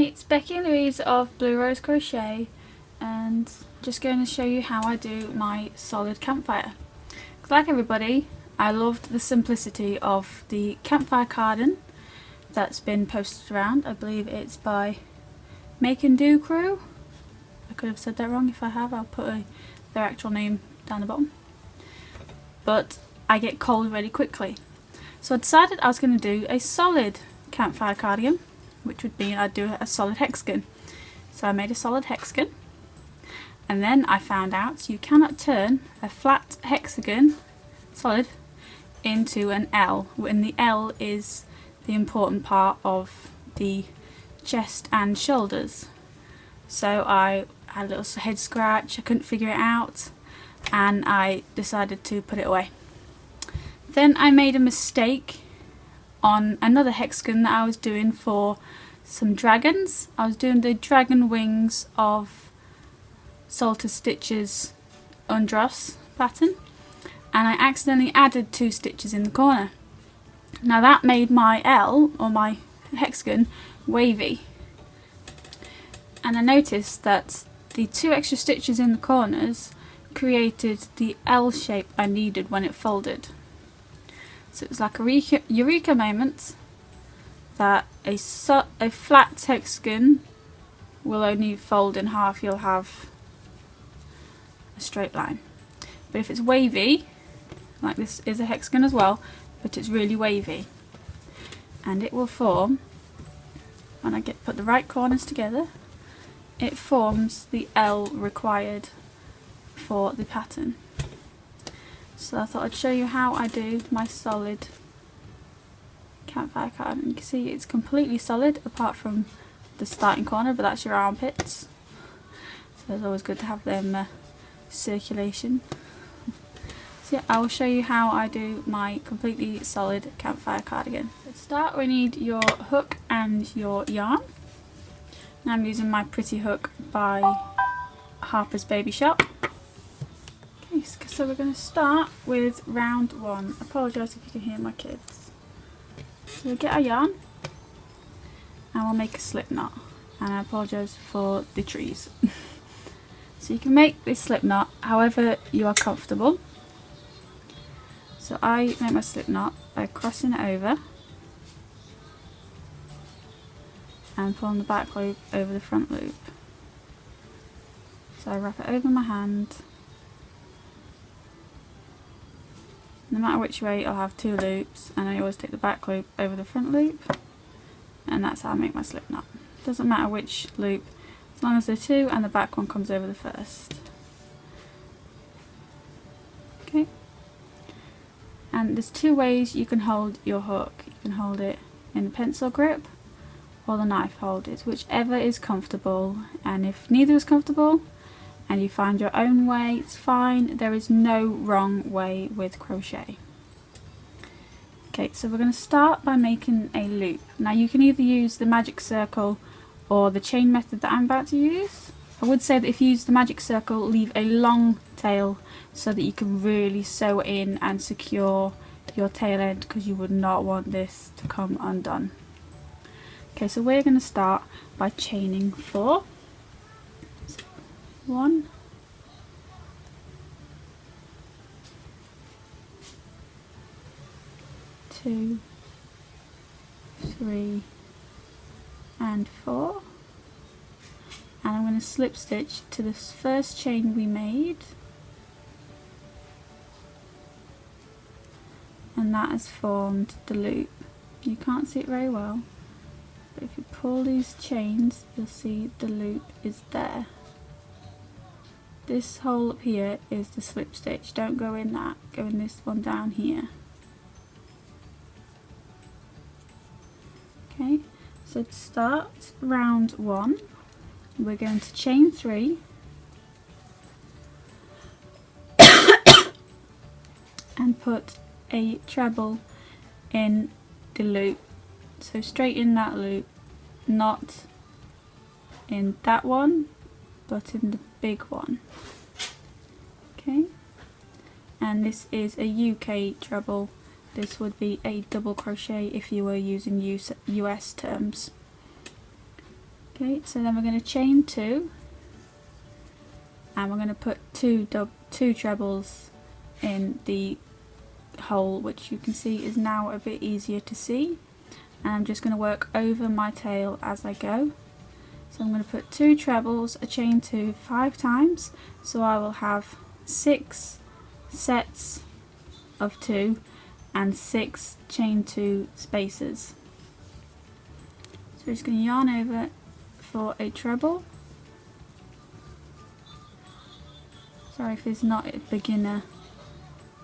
it's Becky and Louise of Blue Rose Crochet, and just going to show you how I do my solid campfire. Like everybody, I loved the simplicity of the campfire cardigan that's been posted around. I believe it's by makeanddocrew. I could have said that wrong. If I have, I'll put their actual name down the bottom. But I get cold really quickly, so I decided I was going to do a solid campfire cardigan, which would mean I'd do a solid hexagon. So I made a solid hexagon, and then I found out you cannot turn a flat hexagon solid into an L, when the L is the important part of the chest and shoulders. So I had a little head scratch, I couldn't figure it out, and I decided to put it away. Then I made a mistake on another hexagon that I was doing for some dragons. I was doing the dragon wings of Salter Stitches Undross pattern, and I accidentally added 2 stitches in the corner. Now that made my L, or my hexagon, wavy, and I noticed that the 2 extra stitches in the corners created the L shape I needed when it folded. So it was like a eureka moment that a flat hexagon will only fold in half, you'll have a straight line. But if it's wavy, like this is a hexagon as well, but it's really wavy, and it will form, when I put the right corners together, it forms the L required for the pattern. So I thought I'd show you how I do my solid campfire cardigan. You can see it's completely solid apart from the starting corner, but that's your armpits. So it's always good to have them circulation. So yeah, I will show you how I do my completely solid campfire cardigan. To start, we need your hook and your yarn. Now I'm using my Pretty Hook by Harper's Baby Shop. Okay, so we're going to start with round 1. I apologise if you can hear my kids. So we get our yarn and we'll make a slip knot, and I apologise for the trees. So you can make this slip knot however you are comfortable. So I make my slip knot by crossing it over and pulling the back loop over the front loop. So I wrap it over my hand. No matter which way, I'll have 2 loops, and I always take the back loop over the front loop, and that's how I make my slip knot. Doesn't matter which loop, as long as they're 2 and the back one comes over the first. Okay. And there's 2 ways you can hold your hook. You can hold it in the pencil grip or the knife hold. It's whichever is comfortable, and if neither is comfortable and you find your own way, it's fine. There is no wrong way with crochet. Okay, so we're going to start by making a loop. Now you can either use the magic circle or the chain method that I'm about to use. I would say that if you use the magic circle, leave a long tail so that you can really sew in and secure your tail end, because you would not want this to come undone. Okay, so we're going to start by chaining 4. So 1, 2, 3, and 4. And I'm going to slip stitch to this first chain we made, and that has formed the loop. You can't see it very well, but if you pull these chains, you'll see the loop is there. This hole up here is the slip stitch. Don't go in that, go in this one down here. Okay, so to start round 1, we're going to chain 3 and put a treble in the loop. So straight in that loop, not in that one, but in the big one. Okay, and this is a UK treble. This would be a double crochet if you were using US terms. Okay, so then we're going to chain 2, and we're going to put two trebles in the hole, which you can see is now a bit easier to see. And I'm just going to work over my tail as I go. So I'm going to put 2 trebles, a chain 2 5 times, so I will have 6 sets of 2 and 6 chain 2 spaces. So we're just going to yarn over for a treble. Sorry if it's not a beginner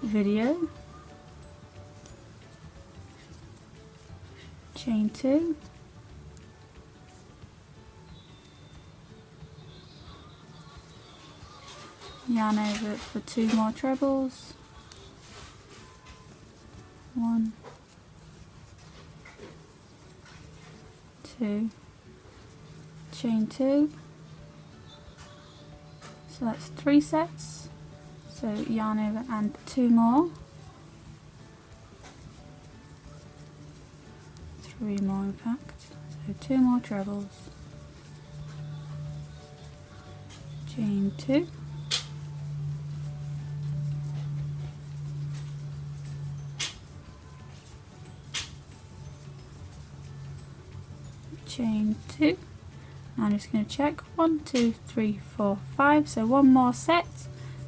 video. Chain 2. Yarn over for 2 more trebles. 1, 2, chain 2. So that's 3 sets. So yarn over and 2 more. 3 more in fact. So 2 more trebles. Chain 2. Chain 2. I'm just going to check 1, 2, 3, 4, 5. So 1 more set.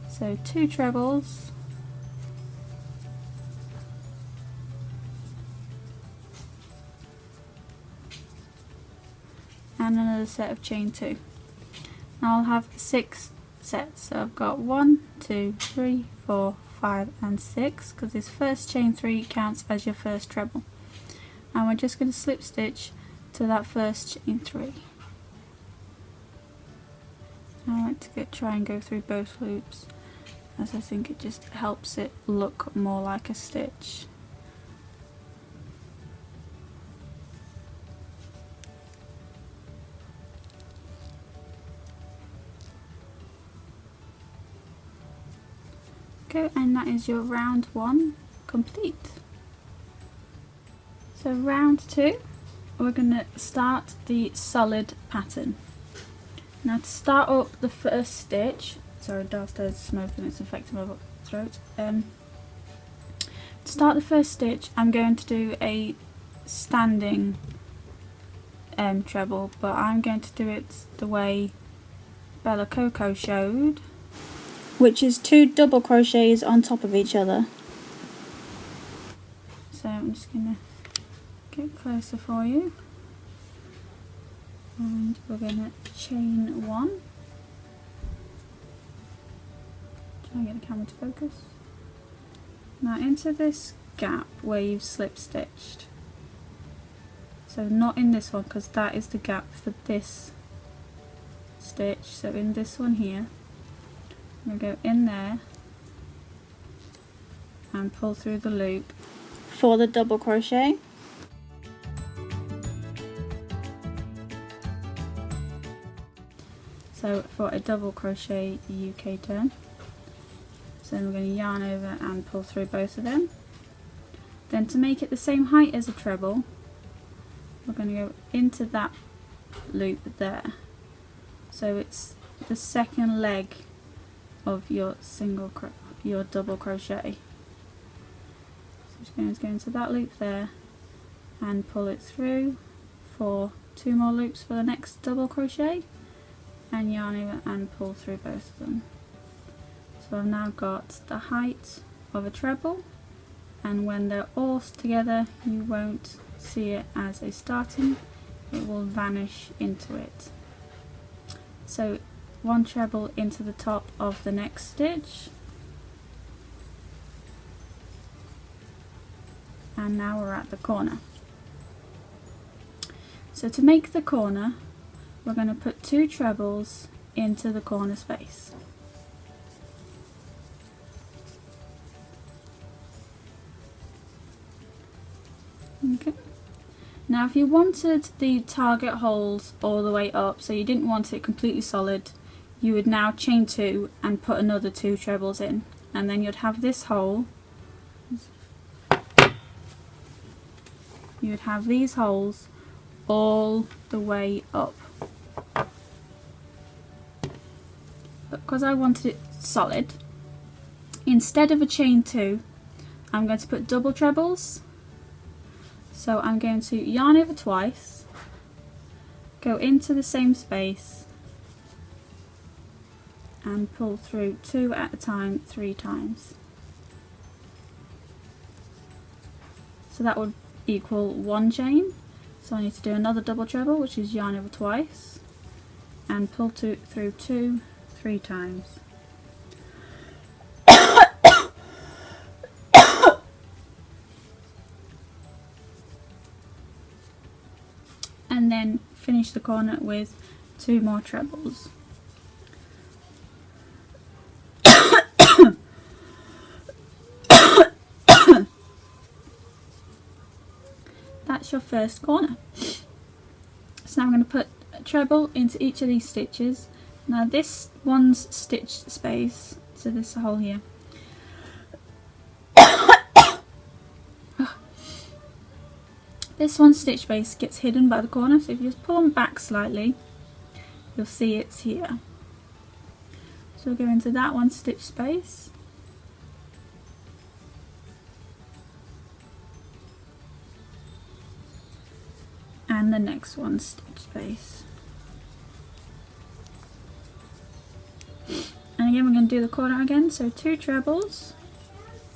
So 2 trebles. And another set of chain 2. Now I'll have 6 sets. So I've got 1, 2, 3, 4, 5 and 6, because this first chain 3 counts as your first treble. And we're just going to slip stitch to that first chain 3. I like to try and go through both loops, as I think it just helps it look more like a stitch. Okay, and that is your round 1 complete. So round 2, we're going to start the solid pattern. Now to start up the first stitch, sorry, downstairs smoke and it's affecting my throat. To start the first stitch, I'm going to do a standing treble, but I'm going to do it the way Bella Coco showed, which is 2 double crochets on top of each other. So I'm just going to get closer for you. And we're going to chain 1. Try and get the camera to focus. Now into this gap where you've slip stitched. So not in this one, because that is the gap for this stitch. So in this one here, I'm going to go in there and pull through the loop for the double crochet. So for a double crochet UK turn, so then we're going to yarn over and pull through both of them. Then to make it the same height as a treble, we're going to go into that loop there. So it's the second leg of your double crochet. So just going to go into that loop there and pull it through for 2 more loops for the next double crochet. And yarn over and pull through both of them. So I've now got the height of a treble, and when they're all together you won't see it as a starting, it will vanish into it. So 1 treble into the top of the next stitch, and now we're at the corner. So to make the corner, we're going to put 2 trebles into the corner space. Okay. Now if you wanted the target holes all the way up, so you didn't want it completely solid, you would now chain 2 and put another 2 trebles in, and then you'd have this hole, you would have these holes all the way up. because I wanted it solid, instead of a chain 2, I'm going to put double trebles. So I'm going to yarn over twice, go into the same space and pull through 2 at a time 3 times. So that would equal 1 chain. So I need to do another double treble, which is yarn over twice and pull through 2 3 times. And then finish the corner with 2 more trebles. That's your first corner. So now I'm going to put a treble into each of these stitches. Now this one's stitched space, so this hole here, this one stitch space gets hidden by the corner, so if you just pull them back slightly, you'll see it's here. So we'll go into that one stitch space, and the next one stitch space. And again we're going to do the corner again, so 2 trebles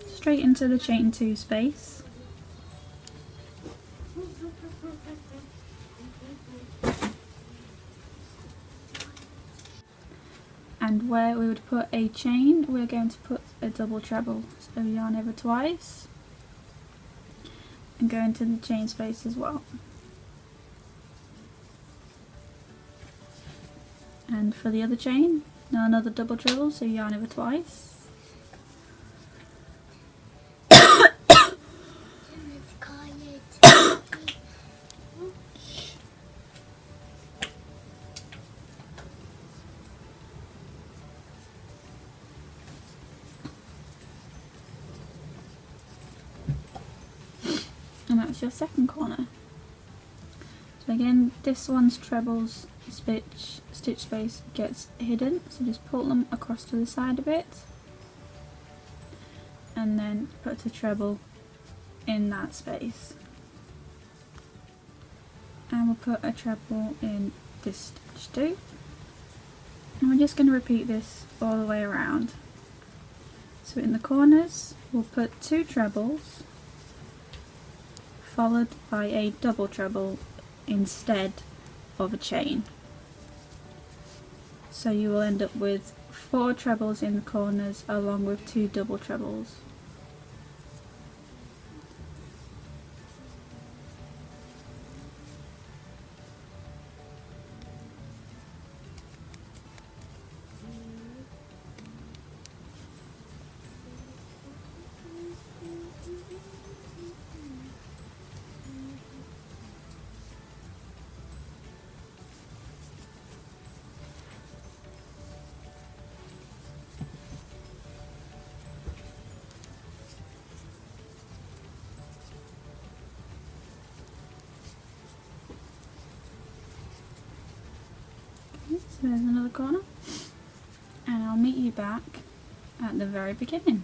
straight into the chain 2 space. And where we would put a chain, we're going to put a double treble. So yarn over twice and go into the chain space as well. And for the other chain, now another double treble, so yarn over twice. And that's your second corner. So again, this one's trebles stitch space gets hidden, so just pull them across to the side a bit and then put a treble in that space, and we'll put a treble in this stitch too, and we're just going to repeat this all the way around. So in the corners we'll put 2 trebles followed by a double treble instead of a chain. So you will end up with 4 trebles in the corners along with 2 double trebles. So there's another corner, and I'll meet you back at the very beginning.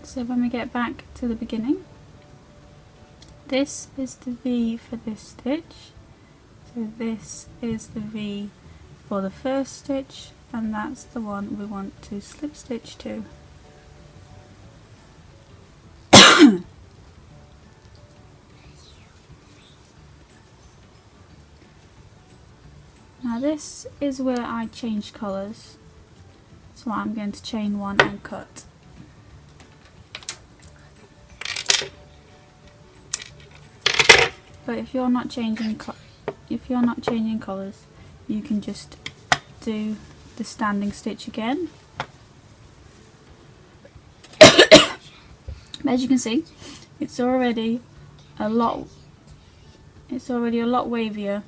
So when we get back to the beginning, this is the V for this stitch, So this is the V for the first stitch, and that's the one we want to slip stitch to. Now this is where I change colours, so I'm going to chain one and cut. But if you're not changing colours, you can just do the standing stitch again. As you can see, it's already a lot wavier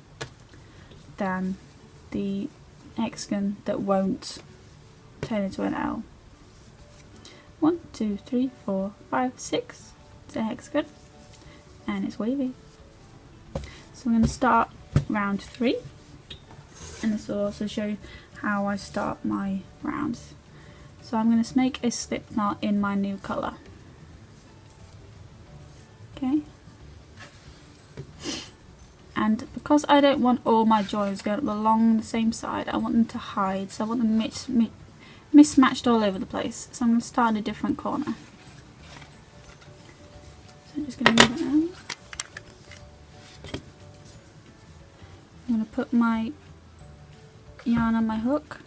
than the hexagon that won't turn into an L. 1, 2, 3, 4, 5, 6. It's a hexagon and it's wavy. So I'm going to start round 3, and this will also show you how I start my rounds. So I'm going to make a slip knot in my new colour. Okay. And because I don't want all my joins going along the same side, I want them to hide, so I want them mismatched all over the place. So I'm going to start in a different corner. So I'm just going to move it out. I'm going to put my yarn on my hook,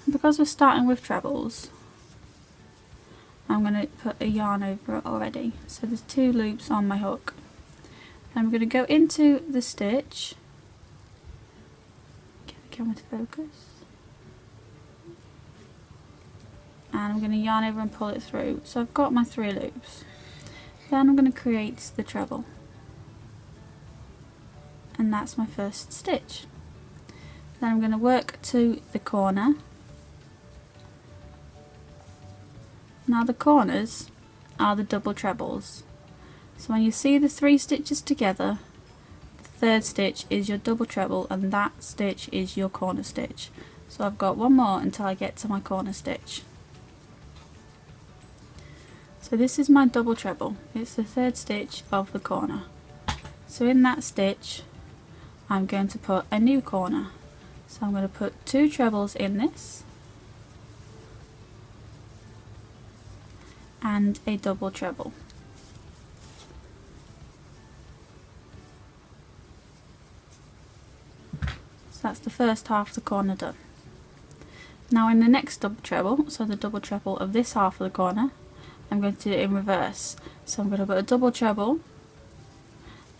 and because we're starting with trebles, I'm going to put a yarn over it already. So there's 2 loops on my hook. I'm going to go into the stitch, get the camera to focus, and I'm going to yarn over and pull it through. So I've got my 3 loops. Then I'm going to create the treble, and that's my first stitch. Then I'm going to work to the corner. Now the corners are the double trebles. So when you see the 3 stitches together, the 3rd stitch is your double treble and that stitch is your corner stitch. So I've got one more until I get to my corner stitch. So this is my double treble. It's the 3rd stitch of the corner. So in that stitch I'm going to put a new corner. So I'm going to put 2 trebles in this and a double treble. So that's the first half of the corner done. Now in the next double treble, so the double treble of this half of the corner, I'm going to do it in reverse. So I'm going to put a double treble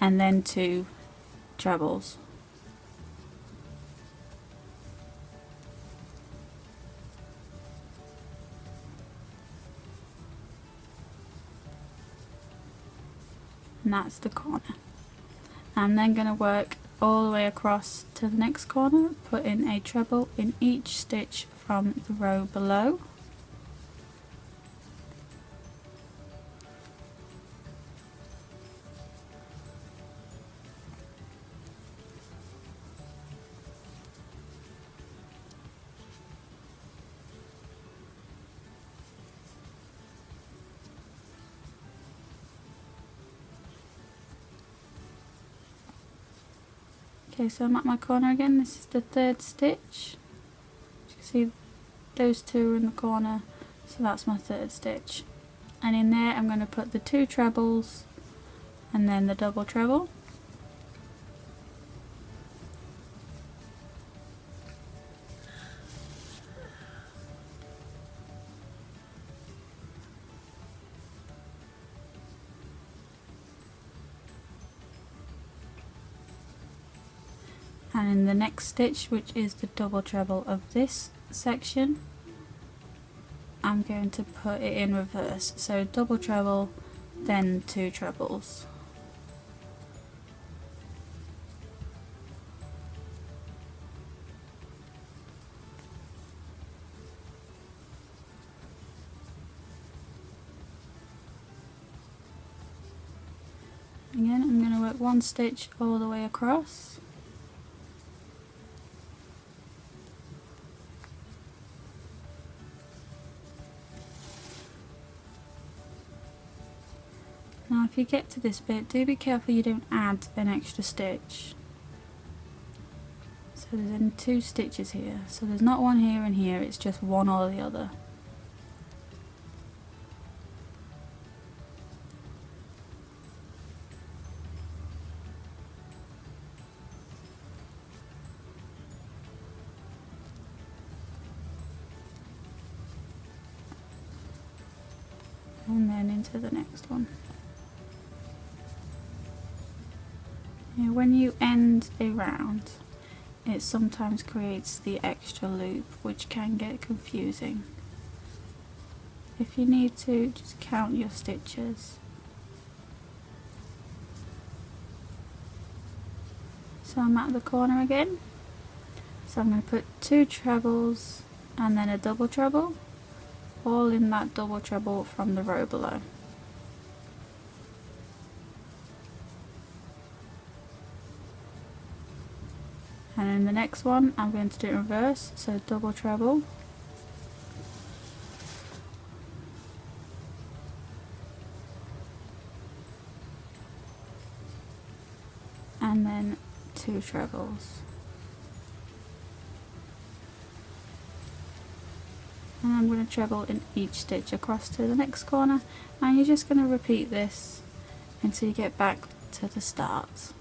and then 2 trebles. And that's the corner. I'm then going to work all the way across to the next corner, put in a treble in each stitch from the row below. Okay, so I'm at my corner again. This is the 3rd stitch. You can see those 2 are in the corner, so that's my 3rd stitch. And in there I'm going to put the 2 trebles and then the double treble. And in the next stitch, which is the double treble of this section, I'm going to put it in reverse. So double treble, then 2 trebles. Again, I'm going to work 1 stitch all the way across. Now if you get to this bit, do be careful you don't add an extra stitch. So there's only 2 stitches here, so there's not one here and here, it's just one or the other. And then into the next one. Now when you end a round, it sometimes creates the extra loop, which can get confusing. If you need to, just count your stitches. So I'm at the corner again, so I'm going to put 2 trebles and then a double treble, all in that double treble from the row below. And in the next one I'm going to do it in reverse, so double treble, and then 2 trebles. And I'm going to treble in each stitch across to the next corner, and you're just going to repeat this until you get back to the start.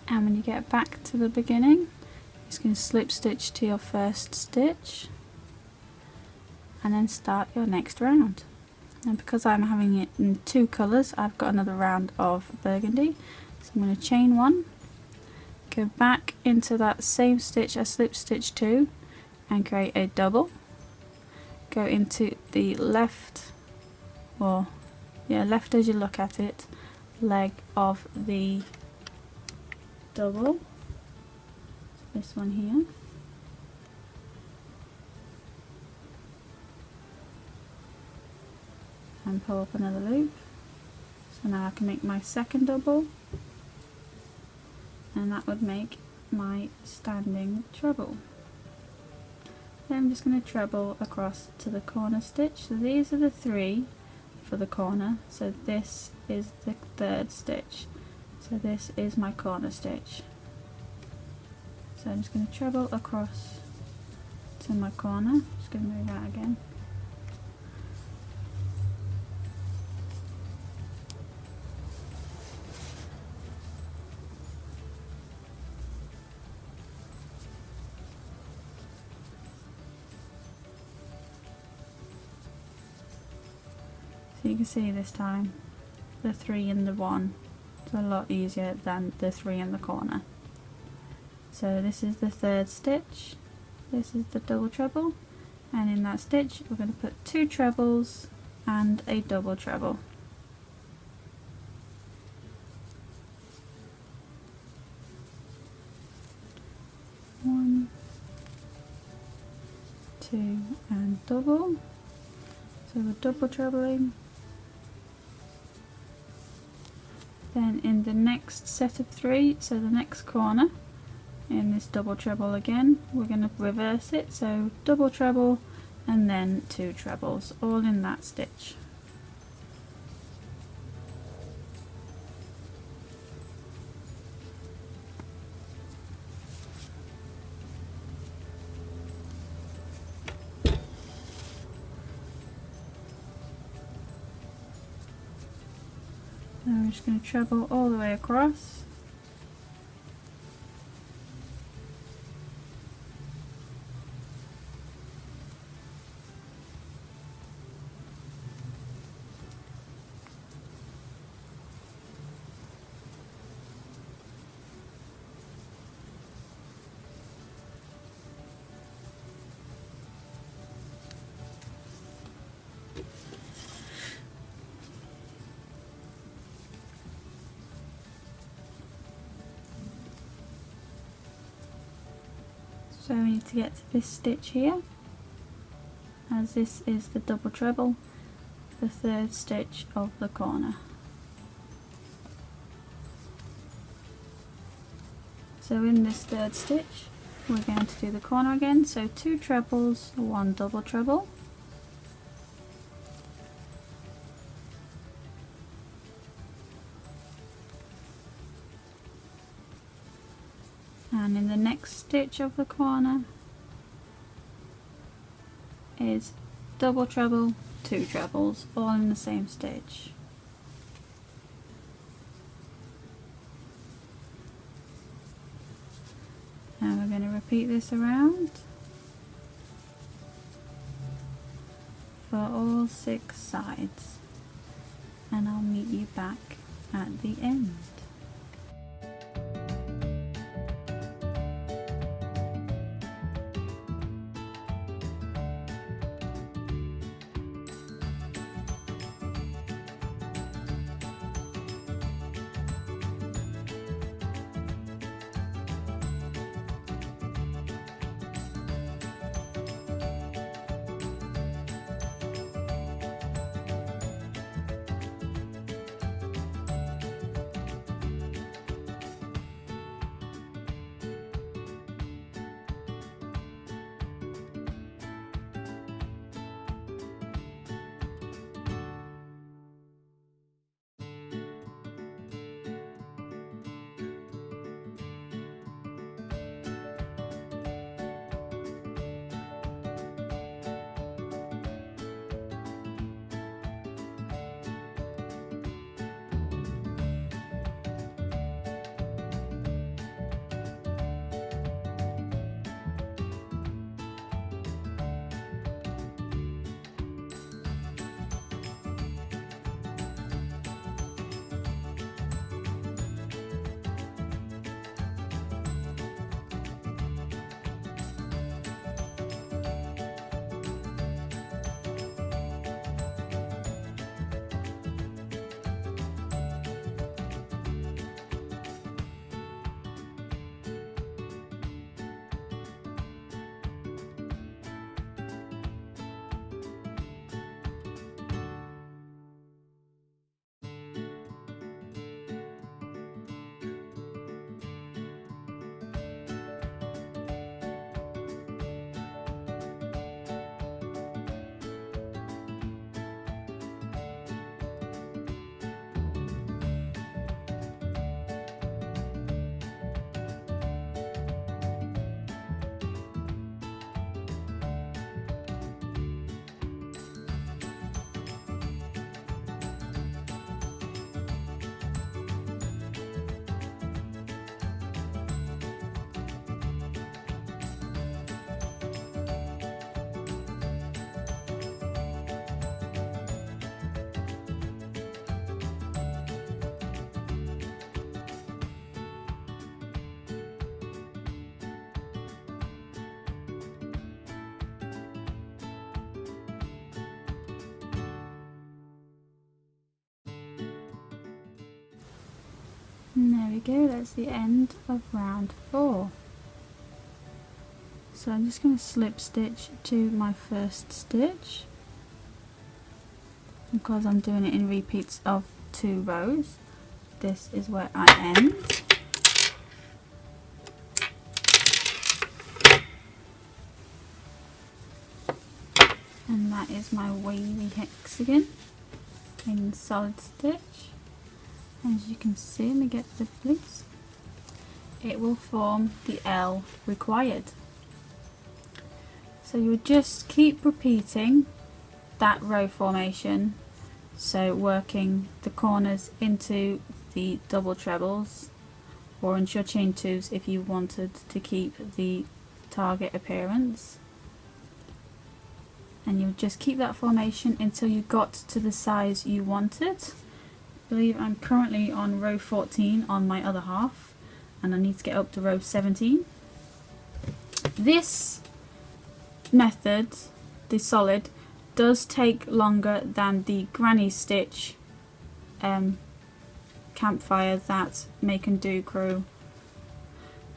And when you get back to the beginning, you're just going to slip stitch to your first stitch and then start your next round. And because I'm having it in 2 colours, I've got another round of burgundy, so I'm going to chain 1, go back into that same stitch I slip stitch to and create a double, go into the left, or left as you look at it, leg of the double, this one here, and pull up another loop. So now I can make my second double, and that would make my standing treble. Then I'm just going to treble across to the corner stitch. So these are the 3 for the corner, so this is the 3rd stitch. So this is my corner stitch. So I'm just going to treble across to my corner. Just going to move that again. So you can see this time the 3 and the 1. A lot easier than the 3 in the corner. So this is the 3rd stitch, this is the double treble, and in that stitch we're going to put 2 trebles and a double treble. One, 2 and double. So we're double trebling, Then in the next set of 3, so the next corner, in this double treble again, we're going to reverse it, so double treble and then 2 trebles, all in that stitch. Now we're just going to treble all the way across. So we need to get to this stitch here, as this is the double treble, the 3rd stitch of the corner. So in this 3rd stitch we're going to do the corner again, so 2 trebles, 1 double treble. And in the next stitch of the corner is double treble, 2 trebles, all in the same stitch. And we're going to repeat this around for all 6 sides, and I'll meet you back at the end. And there we go, that's the end of round 4. So I'm just going to slip stitch to my first stitch, because I'm doing it in repeats of 2 rows. this is where I end. And that is my wavy hexagon in solid stitch. As you can see, let me get the please. It will form the L required. So you would just keep repeating that row formation, so working the corners into the double trebles or into your chain twos if you wanted to keep the target appearance. And you would just keep that formation until you got to the size you wanted. I believe I'm currently on row 14 on my other half, and I need to get up to row 17. This method, the solid, does take longer than the granny stitch campfire that makeanddocrew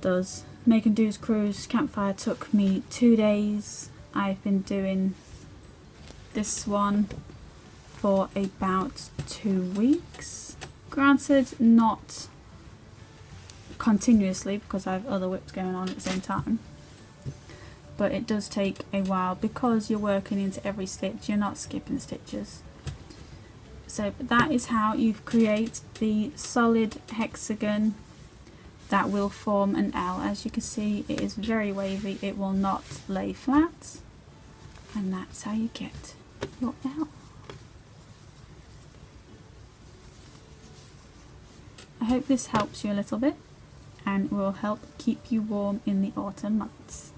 does. Makeanddocrew's campfire took me 2 days. I've been doing this one for about 2 weeks. Granted, not continuously because I have other whips going on at the same time, but it does take a while because you're working into every stitch, you're not skipping stitches. So that is how you create the solid hexagon that will form an L. As you can see, it is very wavy, it will not lay flat, and that's how you get your L. I hope this helps you a little bit and will help keep you warm in the autumn months.